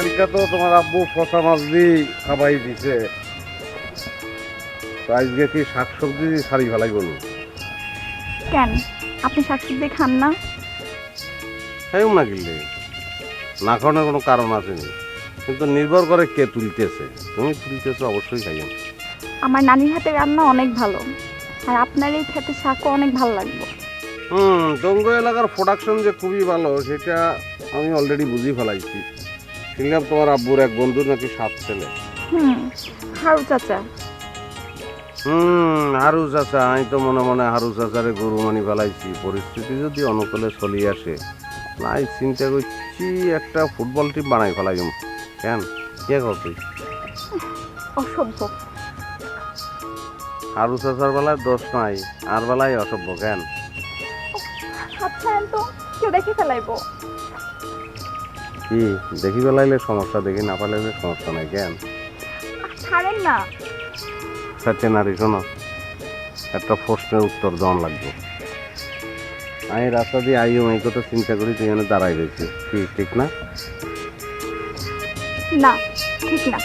কালকে তো তোমার আব্বু ফসা মাছ দিয়ে খাবাই দিছে, তো আজকে কি শাকসবজি সারি ফেলাই বলুন? কেন আপনি শাকসবজি খান না? খাইও না কিনলে না খাওয়ানোর কোনো কারণ আসেনি, কিন্তু নির্ভর করে কে তুলতেছে। তুমি তুলতেছো অবশ্যই খাইও। আমার নানির হাতে রান্না অনেক ভালো, আর আপনার এই খেতে শাকও অনেক ভালো লাগবে। টঙ্গ এলাকার প্রোডাকশন যে খুবই ভালো সেটা আমি অলরেডি বুঝি ফেলাইছি। শুনলাম তোমার আব্বুর এক বন্ধুর নাকি 7 ছেলে। হারু চাচা। হারু চাচা, আমি তো মনে মনে হারু চাচারে গরু মানি ফেলাইছি। পরিস্থিতি যদি অনুকূলে চলি আসে, নাই চিন্তা করছি একটা ফুটবল টিম বানাই ফেলাই। কেন কে কর তুই? অসভ্য। হারু চাচার বেলায় দোষ নাই, আর বেলায় অসভ্য কেন? আচ্ছা তো কেউ দেখে ফেলাইবো। কি দেখি ফেলাইলে সমস্যা, দেখি না ফেলাইলে সমস্যা নাই কেন? ছাড়েন না। সাথে নারী শোনো, একটা প্রশ্নের উত্তর দেওয়ান লাগবে। আমি রাস্তা দিয়ে আইও এই কথা চিন্তা করি তুই এখানে দাঁড়াই রয়েছিস, কি ঠিক না? না, ঠিক না।